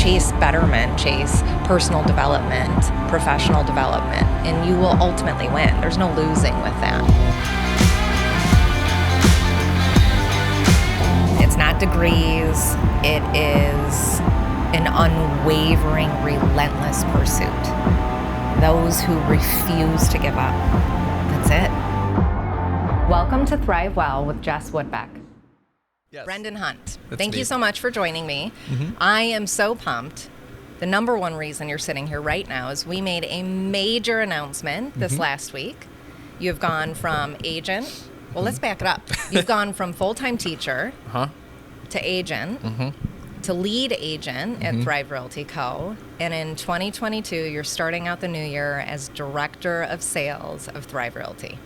chase betterment, chase personal development, professional development, and you will ultimately win. There's no losing with that. It's not degrees. It is an unwavering, relentless pursuit. Those who refuse to give up. That's it. Welcome to ThriveWell with Jess Woodbeck. Yes. Brendan Hunt, That's thank me. you so much for joining me. I am so pumped. The number one reason you're sitting here right now is we made a major announcement this last week. You've gone from agent, well, let's back it up. You've gone from full-time teacher to agent to lead agent at Thrive Realty Co. And in 2022, you're starting out the new year as director of sales of Thrive Realty.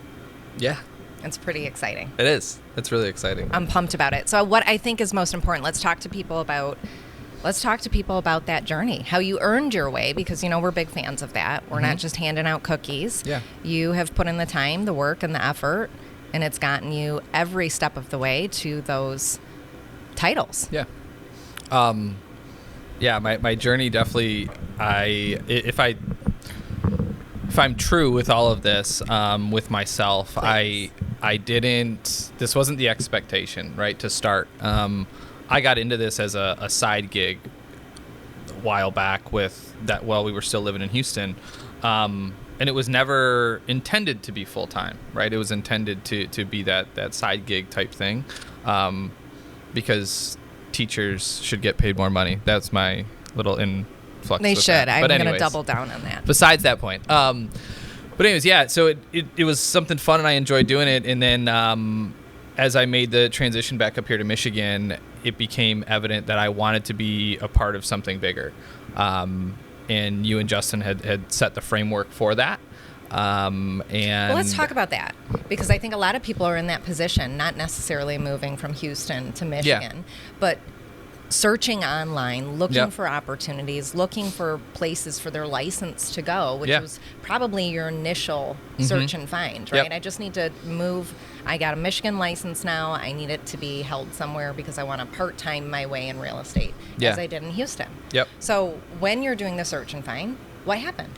Yeah, It's pretty exciting. it is. It's really exciting. I'm pumped about it. So what I think is most important, let's talk to people about that journey, how you earned your way, because, you know, we're big fans of that. We're not just handing out cookies. Yeah. You have put in the time, the work, and the effort, and it's gotten you every step of the way to those titles. Yeah. My journey definitely, if I'm true with all of this, with myself, Please. this wasn't the expectation, right, to start. I got into this as a side gig a while back we were still living in Houston. And it was never intended to be full-time, right? It was intended to be that side gig type thing, because teachers should get paid more money. That's my little influx. They with should. that. I'm But going to anyways, double down on that. Besides that point. But anyways, yeah, so it was something fun and I enjoyed doing it. And then as I made the transition back up here to Michigan, it became evident that I wanted to be a part of something bigger. And you and Justin had set the framework for that. And Well, let's talk about that, because I think a lot of people are in that position, not necessarily moving from Houston to Michigan, but searching online, looking for opportunities, looking for places for their license to go, which was probably your initial search and find, right? Yep. I just need to move. I got a Michigan license now. I need it to be held somewhere because I want to part-time my way in real estate, as I did in Houston. Yep. So when you're doing the search and find, what happened?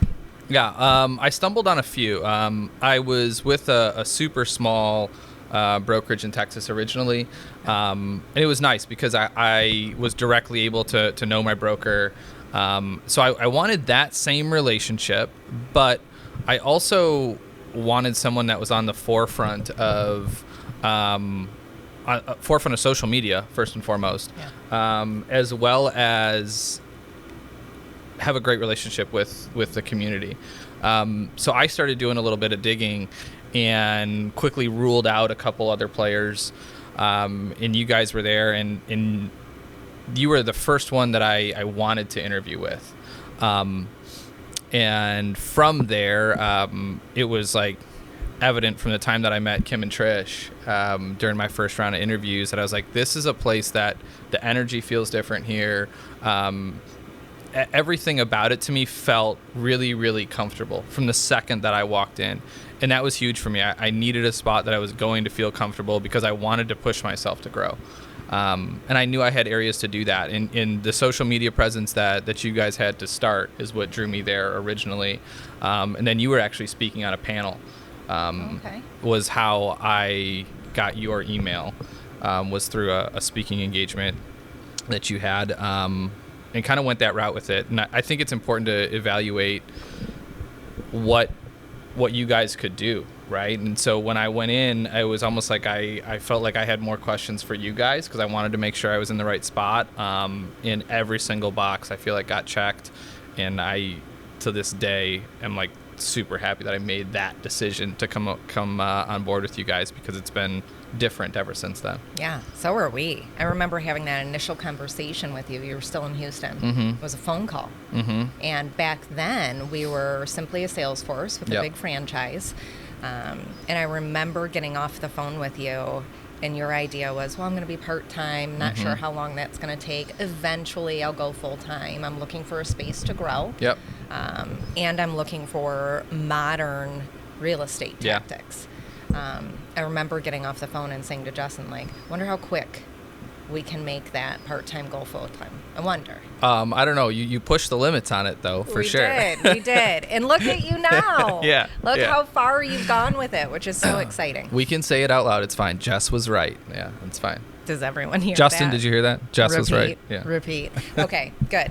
Yeah, I stumbled on a few. I was with a super small brokerage in Texas originally, and it was nice because I was directly able to know my broker. So I wanted that same relationship, but I also wanted someone that was on the forefront of social media, first and foremost, as well as have a great relationship with the community. So I started doing a little bit of digging and quickly ruled out a couple other players. And you guys were there, and you were the first one that I wanted to interview with. And from there, it was like evident from the time that I met Kim and Trish during my first round of interviews that I was like, this is a place that the energy feels different here. Everything about it to me felt really, really comfortable from the second that I walked in. And that was huge for me. I needed a spot that I was going to feel comfortable because I wanted to push myself to grow. And I knew I had areas to do that. And the social media presence that you guys had to start is what drew me there originally. And then you were actually speaking on a panel. Was how I got your email, was through a speaking engagement that you had. And kind of went that route with it. And I think it's important to evaluate what you guys could do, right? And so when I went in, it was almost like I felt like I had more questions for you guys because I wanted to make sure I was in the right spot. In every single box, I feel like got checked. And I, to this day, am like super happy that I made that decision to come on board with you guys, because it's been different ever since then. Yeah, so are we. I remember having that initial conversation with you. You were still in Houston. It was a phone call. And back then, we were simply a sales force with a big franchise. And I remember getting off the phone with you, and your idea was, well, I'm going to be part-time, not sure how long that's going to take. Eventually, I'll go full-time. I'm looking for a space to grow. And I'm looking for modern real estate tactics. I remember getting off the phone and saying to Justin, like, wonder how quick we can make that part-time go full-time? I wonder. I don't know. You push the limits on it, though, for sure. We did. And look at you now. Yeah. Look how far you've gone with it, which is so exciting. We can say it out loud. It's fine. Jess was right. Yeah, it's fine. Does everyone hear Justin, that? did you hear that? Jess was right. Yeah. Repeat. Okay, good.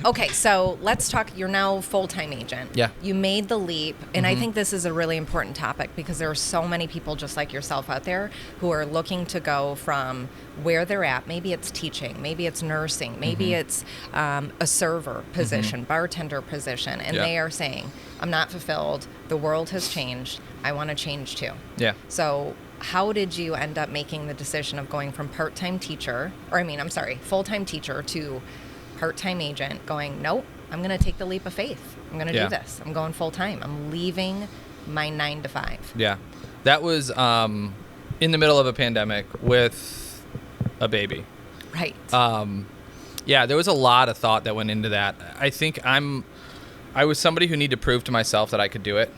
Okay, so let's talk. You're now a full-time agent. Yeah. You made the leap, and I think this is a really important topic because there are so many people just like yourself out there who are looking to go from where they're at. Maybe it's teaching, maybe it's nursing, maybe it's a server position, bartender position, and they are saying, I'm not fulfilled. The world has changed. I want to change too. Yeah. So how did you end up making the decision of going from full-time teacher to part-time agent, going, nope, I'm going to take the leap of faith. I'm going to do this. I'm going full-time. I'm leaving my 9 to 5. Yeah. That was in the middle of a pandemic with a baby. Right. Yeah, there was a lot of thought that went into that. I think I was somebody who needed to prove to myself that I could do it.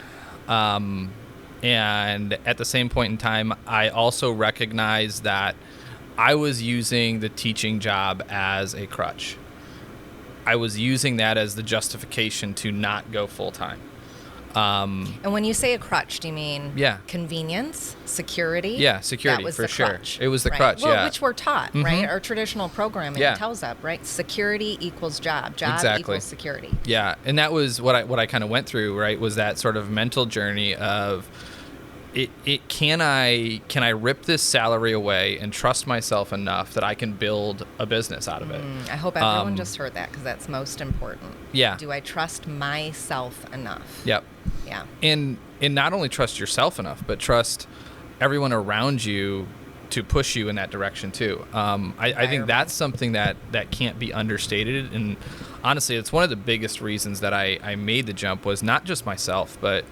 And at the same point in time, I also recognized that I was using the teaching job as a crutch. I was using that as the justification to not go full time. And when you say a crutch, do you mean Yeah. convenience, security? Yeah, security, That was for the sure. crutch, It was the right? crutch, Well, yeah. which we're taught, right? Our traditional programming tells us, right? Security equals job. Job Exactly. equals security. Yeah, and that was what I kind of went through, right? Was that sort of mental journey of can I rip this salary away and trust myself enough that I can build a business out of it? I hope everyone just heard that because that's most important. Yeah. Do I trust myself enough? Yep. Yeah. And not only trust yourself enough, but trust everyone around you to push you in that direction too. I think that's something that can't be understated. And honestly, it's one of the biggest reasons that I made the jump was not just myself, but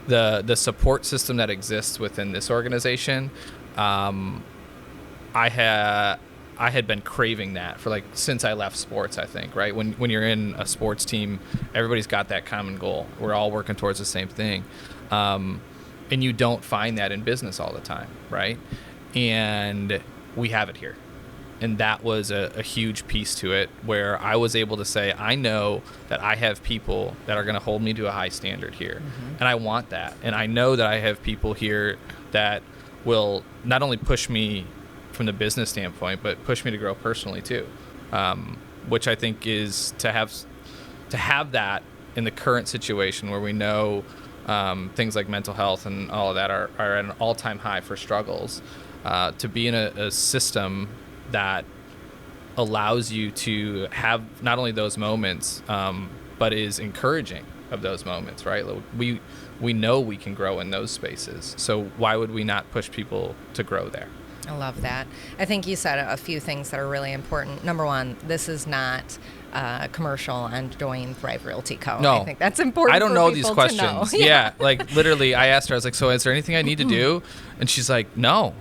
the support system that exists within this organization. I had been craving that for since I left sports, I think, right? When you're in a sports team, everybody's got that common goal. We're all working towards the same thing. And you don't find that in business all the time, right? And we have it here. And that was a huge piece to it where I was able to say, I know that I have people that are going to hold me to a high standard here. And I want that. And I know that I have people here that will not only push me from the business standpoint, but push me to grow personally too. Which I think is to have that in the current situation where we know things like mental health and all of that are at an all-time high for struggles. To be in a system that allows you to have not only those moments, but is encouraging of those moments, right? We know we can grow in those spaces. So why would we not push people to grow there? I love that. I think you said a few things that are really important. Number one, this is not commercial on join Thrive Realty Co. No. I think that's important. I don't for know people these questions. To know. Yeah, literally, I asked her, I was like, so is there anything I need to do? And she's like, no.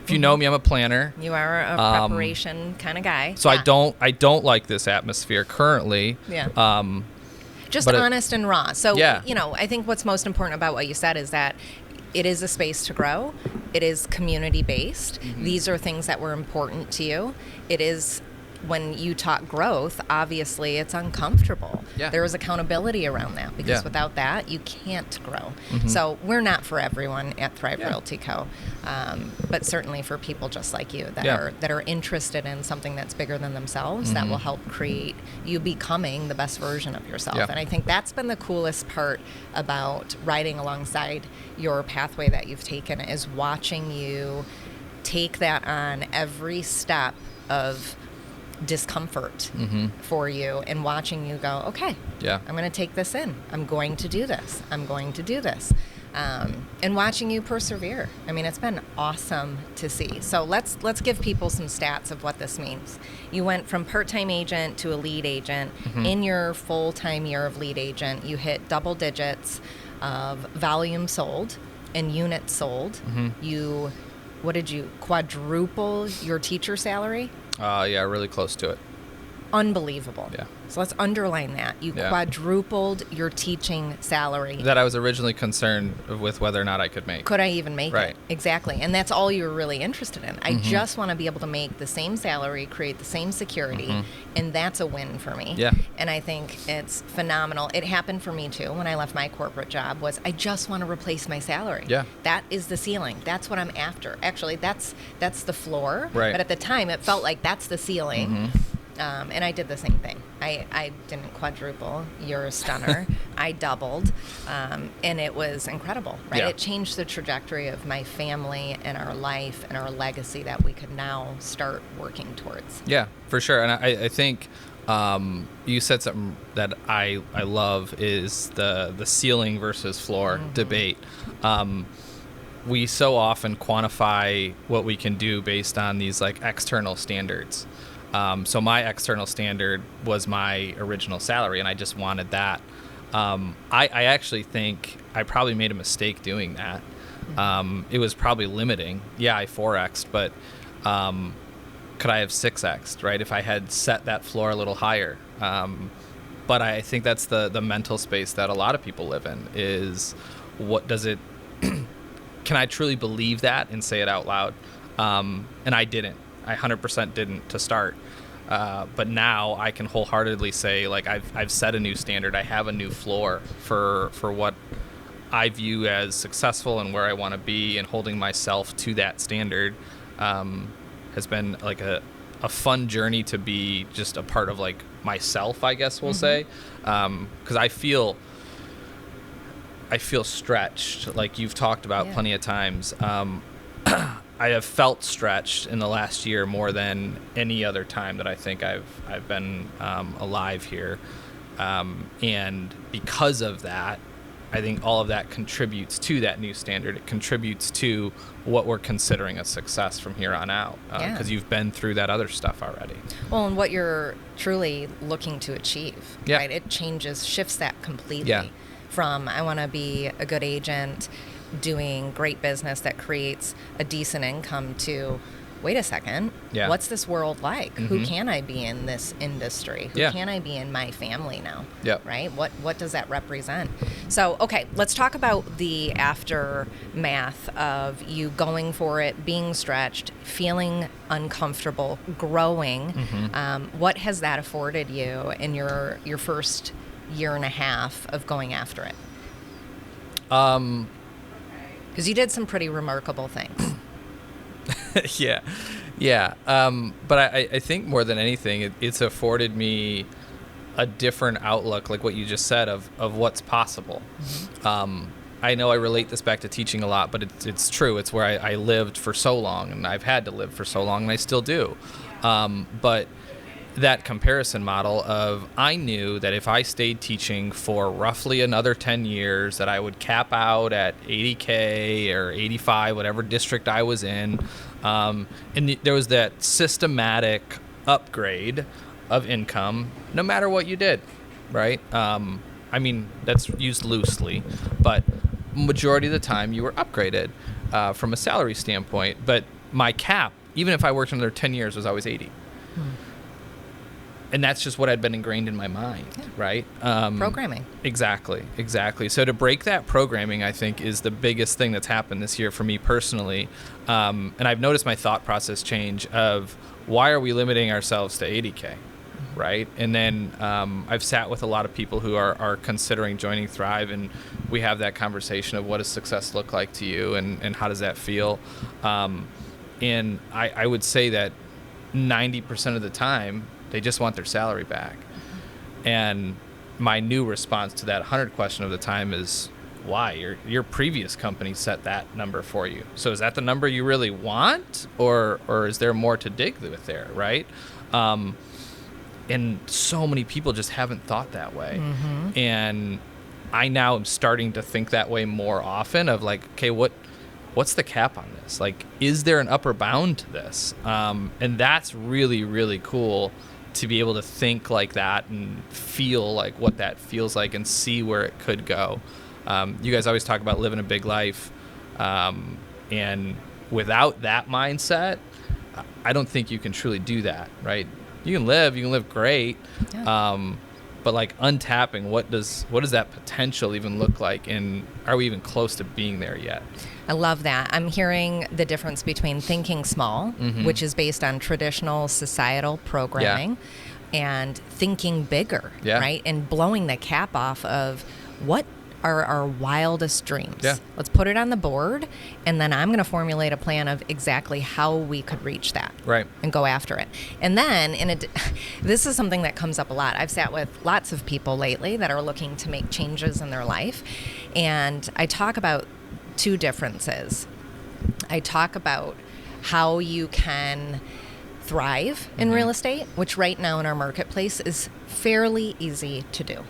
If you know me, I'm a planner. You are a preparation kind of guy. So I don't like this atmosphere currently. Yeah. Just honest and raw. So, I think what's most important about what you said is that it is a space to grow. It is community-based. These are things that were important to you. It is, when you talk growth, obviously it's uncomfortable. Yeah. There is accountability around that because without that, you can't grow. So we're not for everyone at Thrive Realty Co., but certainly for people just like you that are interested in something that's bigger than themselves that will help create you becoming the best version of yourself. Yeah. And I think that's been the coolest part about riding alongside your pathway that you've taken is watching you take that on every step of discomfort for you and watching you go, okay, I'm going to take this in. I'm going to do this. I'm going to do this. And watching you persevere. I mean, it's been awesome to see. So let's give people some stats of what this means. You went from part-time agent to a lead agent. In your full-time year of lead agent, you hit double digits of volume sold and units sold. What did you quadruple your teacher salary? Yeah, really close to it. unbelievable. Yeah. So let's underline that. You quadrupled your teaching salary. That I was originally concerned with whether or not I could make. Could I even make Right. it? Exactly. And that's all you were really interested in. I just want to be able to make the same salary, create the same security, and that's a win for me. Yeah. And I think it's phenomenal. It happened for me too when I left my corporate job. Was I just want to replace my salary. Yeah. That is the ceiling. That's what I'm after. Actually, that's the floor. Right. But at the time, it felt like that's the ceiling. And I did the same thing. I didn't quadruple. You're a stunner. I doubled. And it was incredible, right? Yeah. It changed the trajectory of my family and our life and our legacy that we could now start working towards. Yeah, for sure. And I think you said something that I love is the ceiling versus floor debate. We so often quantify what we can do based on these like external standards. So my external standard was my original salary, and I just wanted that. I actually think I probably made a mistake doing that. It was probably limiting. Yeah, I 4X'd, but could I have 6X'd, right, if I had set that floor a little higher? But I think that's the mental space that a lot of people live in is what does it... Can I truly believe that and say it out loud? And I didn't. I 100% didn't to start. But now I can wholeheartedly say, like, I've set a new standard. I have a new floor for what I view as successful and where I want to be, and holding myself to that standard has been like a fun journey to be just a part of, like, myself, I guess we'll say. Because I feel stretched, like you've talked about plenty of times. I have felt stretched in the last year more than any other time that I think I've been alive here, and because of that, I think all of that contributes to that new standard. It contributes to what we're considering a success from here on out, because you've been through that other stuff already. Well, and what you're truly looking to achieve, right? It shifts that completely from I want to be a good agent doing great business that creates a decent income to, wait a second, what's this world like? Who can I be in this industry? Who can I be in my family now? Right? What does that represent? So, okay, let's talk about the aftermath of you going for it, being stretched, feeling uncomfortable, growing. What has that afforded you in your first year and a half of going after it? Because you did some pretty remarkable things. But I think more than anything, it's afforded me a different outlook, like what you just said, of what's possible. I know I relate this back to teaching a lot, but it's true. It's where I lived for so long, and I've had to live for so long, and I still do. But that comparison model of I knew that if I stayed teaching for roughly another 10 years that I would cap out at 80K or 85, whatever district I was in. And there was that systematic upgrade of income no matter what you did, right? I mean, that's used loosely, but majority of the time you were upgraded from a salary standpoint. But my cap, even if I worked another 10 years, was always 80. And that's just what had been ingrained in my mind, right? Programming. Exactly. So to break that programming, I think, is the biggest thing that's happened this year for me personally. And I've noticed my thought process change of why are we limiting ourselves to 80K, right? And then I've sat with a lot of people who are considering joining Thrive, and we have that conversation of what does success look like to you, and how does that feel? And I would say that 90% of the time, they just want their salary back. And my new response to that 100 question of the time is, why? Your previous company set that number for you. So is that the number you really want? Or is there more to dig with there, right? And so many people just haven't thought that way. And I now am starting to think that way more often of like, okay, what's the cap on this? Like, is there an upper bound to this? And that's really, really cool to be able to think like that and feel like what that feels like and see where it could go. You guys always talk about living a big life. And without that mindset, I don't think you can truly do that, right? You can live great. Yeah. But like untapping, what does that potential even look like? And are we even close to being there yet? I love that. I'm hearing the difference between thinking small, which is based on traditional societal programming, and thinking bigger, right? And blowing the cap off of what are our wildest dreams. Yeah. Let's put it on the board, and then I'm going to formulate a plan of exactly how we could reach that. Right. And go after it. And then, this is something that comes up a lot. I've sat with lots of people lately that are looking to make changes in their life, and I talk about two differences. I talk about how you can thrive in real estate, which right now in our marketplace is fairly easy to do,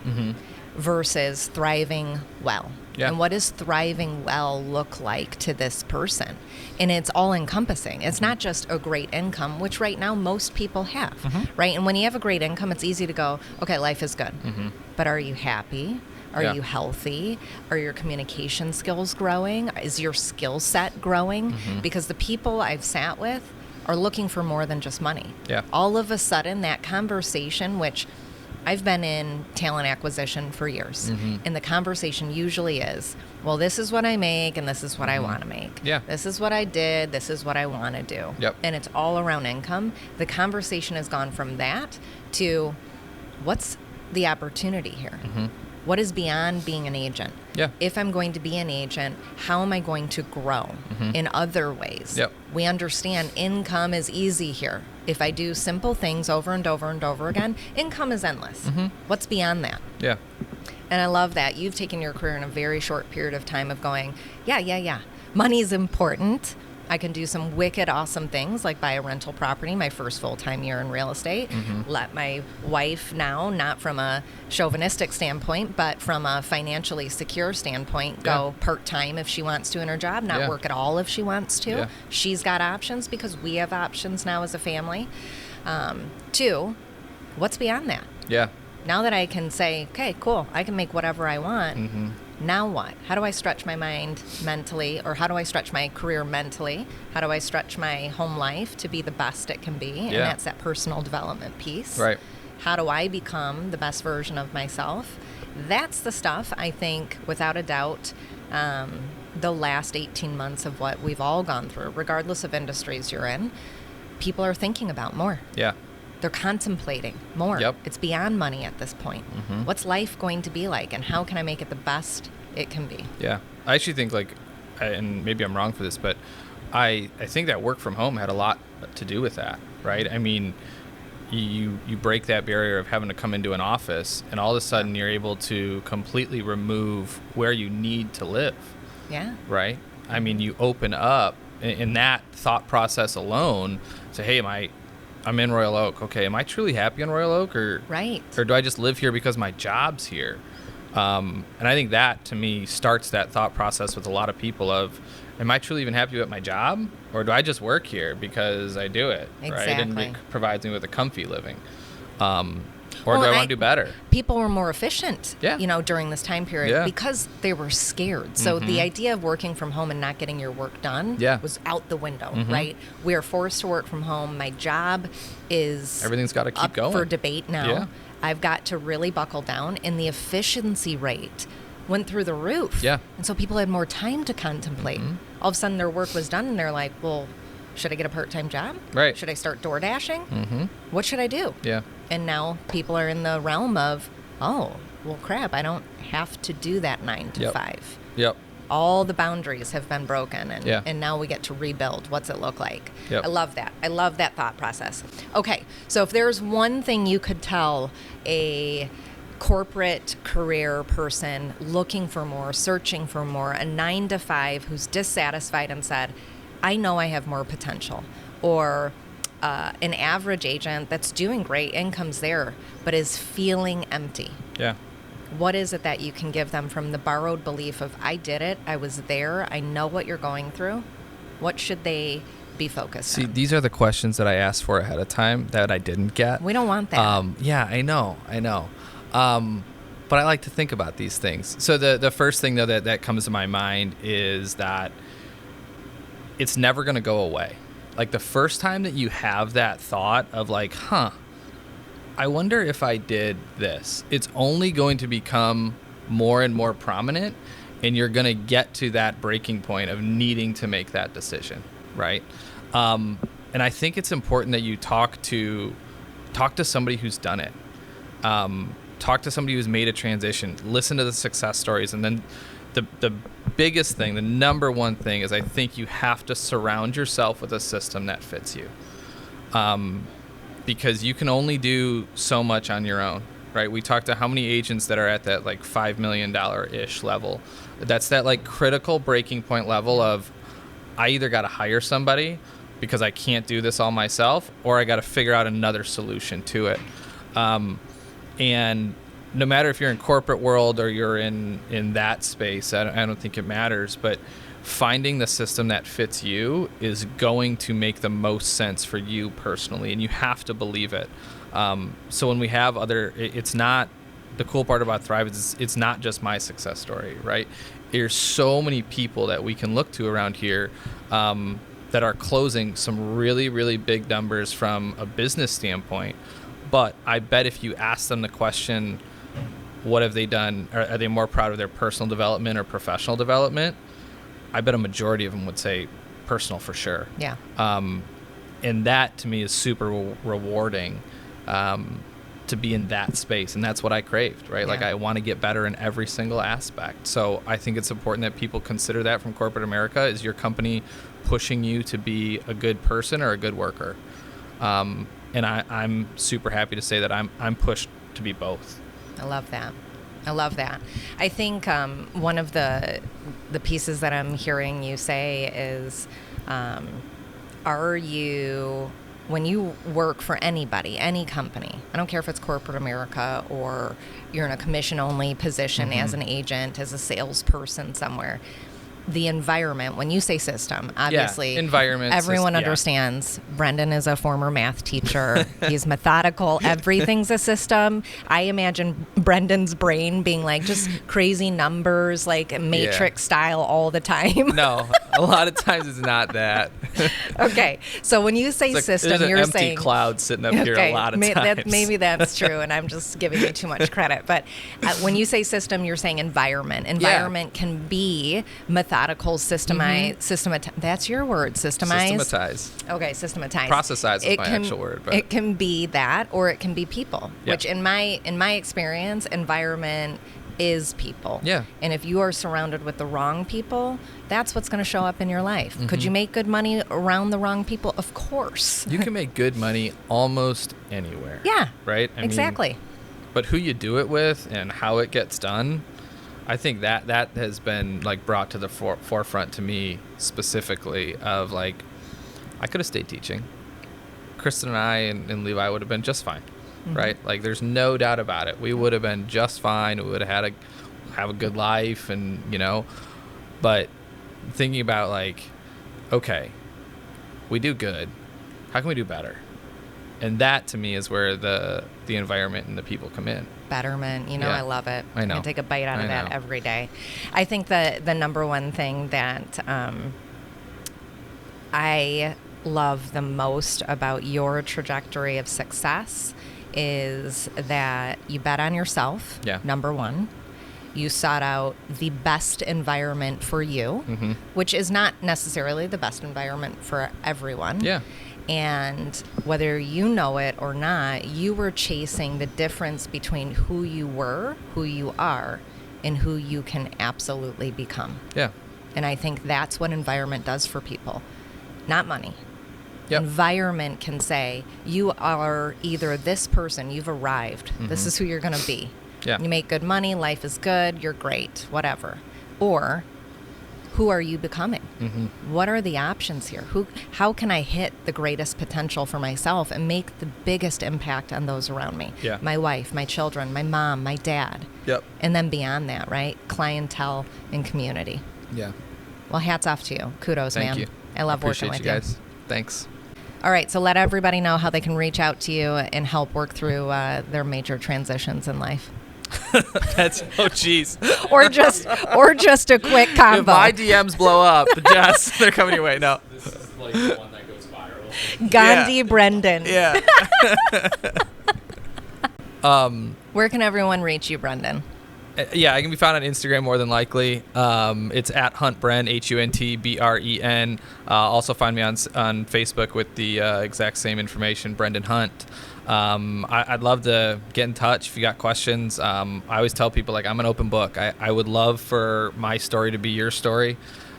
versus thriving well. Yeah. And what does thriving well look like to this person? And it's all encompassing. It's not just a great income, which right now most people have, right? And when you have a great income, it's easy to go, okay, life is good. But are you happy? Are you healthy? Are your communication skills growing? Is your skill set growing? Because the people I've sat with are looking for more than just money. Yeah. All of a sudden, that conversation, which I've been in talent acquisition for years, and the conversation usually is, well, this is what I make, and this is what I want to make. Yeah. This is what I did, this is what I want to do. Yep. And it's all around income. The conversation has gone from that to what's the opportunity here? What is beyond being an agent? Yeah. If I'm going to be an agent, how am I going to grow in other ways? Yep. We understand income is easy here. If I do simple things over and over and over again, income is endless. What's beyond that? Yeah. And I love that. You've taken your career in a very short period of time of going, yeah. Money's important. I can do some wicked awesome things like buy a rental property my first full-time year in real estate. Let my wife now, not from a chauvinistic standpoint, but from a financially secure standpoint, go part-time if she wants to in her job, not work at all if she wants to. Yeah. She's got options because we have options now as a family. Two, what's beyond that? Yeah. Now that I can say, okay, cool, I can make whatever I want. Now what? How do I stretch my mind mentally, or how do I stretch my career mentally? How do I stretch my home life to be the best it can be? And that's that personal development piece. Right. How do I become the best version of myself? That's the stuff, I think, without a doubt, the last 18 months of what we've all gone through, regardless of industries you're in, people are thinking about more. Yeah. They're contemplating more. Yep. It's beyond money at this point. What's life going to be like, and how can I make it the best it can be? Yeah. I actually think, and maybe I'm wrong for this, but I think that work from home had a lot to do with that, right? I mean, you break that barrier of having to come into an office, and all of a sudden you're able to completely remove where you need to live. Yeah. Right? I mean, you open up in that thought process alone, say, hey, I'm in Royal Oak. Okay, am I truly happy in Royal Oak, or do I just live here because my job's here? And I think that, to me, starts that thought process with a lot of people of, am I truly even happy with my job, or do I just work here because I do it, right? And it provides me with a comfy living. Or do I want to do better? People were more efficient, during this time period because they were scared. So the idea of working from home and not getting your work done was out the window, right? We are forced to work from home. My job is everything's got to keep going for debate now. Yeah. I've got to really buckle down, and the efficiency rate went through the roof. Yeah. And so people had more time to contemplate. All of a sudden their work was done, and they're like, well, should I get a part-time job? Right. Should I start door dashing? What should I do? Yeah. And now people are in the realm of, oh, well, crap, I don't have to do that 9 to 5. Yep. All the boundaries have been broken, and now we get to rebuild. What's it look like? Yep. I love that. I love that thought process. Okay, so if there's one thing you could tell a corporate career person looking for more, searching for more, a 9 to 5 who's dissatisfied and said, I know I have more potential, or an average agent that's doing great, income's there, but is feeling empty. Yeah. What is it that you can give them from the borrowed belief of, I did it, I was there, I know what you're going through? What should they be focused on? See, these are the questions that I asked for ahead of time that I didn't get. We don't want that. Yeah, I know. But I like to think about these things. So the first thing, though, that comes to my mind is that it's never going to go away. Like, the first time that you have that thought of like, I wonder if I did this, it's only going to become more and more prominent, and you're going to get to that breaking point of needing to make that decision, right? And I think it's important that you talk to somebody who's done it. Talk to somebody who's made a transition. Listen to the success stories. And then the biggest thing, the number one thing, is I think you have to surround yourself with a system that fits you. Because you can only do so much on your own, right? We talked to how many agents that are at that like $5 million-ish level. That's that like critical breaking point level of, I either got to hire somebody because I can't do this all myself, or I got to figure out another solution to it. And no matter if you're in corporate world or you're in that space, I don't think it matters, but finding the system that fits you is going to make the most sense for you personally, and you have to believe it. So when we have it's not, the cool part about Thrive is it's not just my success story, right? There's so many people that we can look to around here that are closing some really, really big numbers from a business standpoint. But I bet if you ask them the question, what have they done? Are they more proud of their personal development or professional development? I bet a majority of them would say personal for sure. Yeah. And that to me is super rewarding to be in that space. And that's what I craved, right? Yeah. Like I want to get better in every single aspect. So I think it's important that people consider that from corporate America. Is your company pushing you to be a good person or a good worker? And I'm super happy to say that I'm pushed to be both. I love that. I think one of the pieces that I'm hearing you say is, are you, when you work for anybody, any company, I don't care if it's corporate America or you're in a commission-only position as an agent, as a salesperson somewhere, the environment, when you say system, obviously environment, everyone understands. Brendan is a former math teacher. He's methodical. Everything's a system. I imagine Brendan's brain being like just crazy numbers, like matrix style all the time. No, a lot of times it's not that. Okay, so when you say system, you're saying... There's an empty cloud sitting up here a lot of times. Maybe that's true, and I'm just giving you too much credit. But when you say system, you're saying environment. Environment can be methodical, systematized. That's your word, systemized. Systematized. Okay, systematized. Processized is my actual word. But. It can be that, or it can be people. Which, in my experience, environment is people. Yeah. And if you are surrounded with the wrong people, that's what's going to show up in your life. Could you make good money around the wrong people? Of course. You can make good money almost anywhere. Yeah. Right? Exactly. But who you do it with and how it gets done, I think that has been like brought to the forefront to me specifically of like, I could have stayed teaching. Kristen and I and Levi would have been just fine, right? Like there's no doubt about it. We would have been just fine. We would have have a good life and, but thinking about like, okay, we do good. How can we do better? And that to me is where the environment and the people come in. Betterment, I love it. I know. I take a bite out of that every day. I think the number one thing that I love the most about your trajectory of success is that you bet on yourself, number one. You sought out the best environment for you, which is not necessarily the best environment for everyone. Yeah. And whether you know it or not, you were chasing the difference between who you were, who you are, and who you can absolutely become. Yeah. And I think that's what environment does for people, not money. Yep. Environment can say, you are either this person, you've arrived, this is who you're going to be. Yeah. You make good money, life is good, you're great, whatever. Or who are you becoming? What are the options here? How can I hit the greatest potential for myself and make the biggest impact on those around me? Yeah. My wife, my children, my mom, my dad. Yep. And then beyond that, right? Clientele and community. Yeah. Well, hats off to you. Kudos, man. Thank you. I love working with you guys. Thanks. All right, so let everybody know how they can reach out to you and help work through their major transitions in life. That's jeez. or just a quick combo. If my DMs blow up, Jess, they're coming your way. No. This is like the one that goes viral. Gandhi Brendan. Yeah. Where can everyone reach you, Brendan? Yeah, I can be found on Instagram more than likely. It's at HuntBren, HuntBren. Also find me on Facebook with the exact same information, Brendan Hunt. I'd love to get in touch if you got questions. I always tell people, like, I'm an open book. I would love for my story to be your story,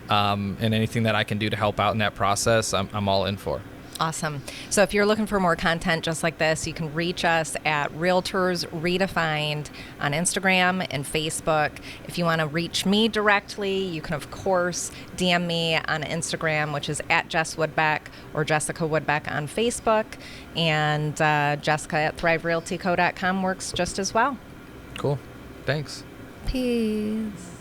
and anything that I can do to help out in that process, I'm all in for. Awesome. So if you're looking for more content just like this, you can reach us at Realtors Redefined on Instagram and Facebook. If you want to reach me directly, you can, of course, DM me on Instagram, which is at Jess Woodbeck, or Jessica Woodbeck on Facebook. And Jessica at ThriveRealtyCo.com works just as well. Cool. Thanks. Peace.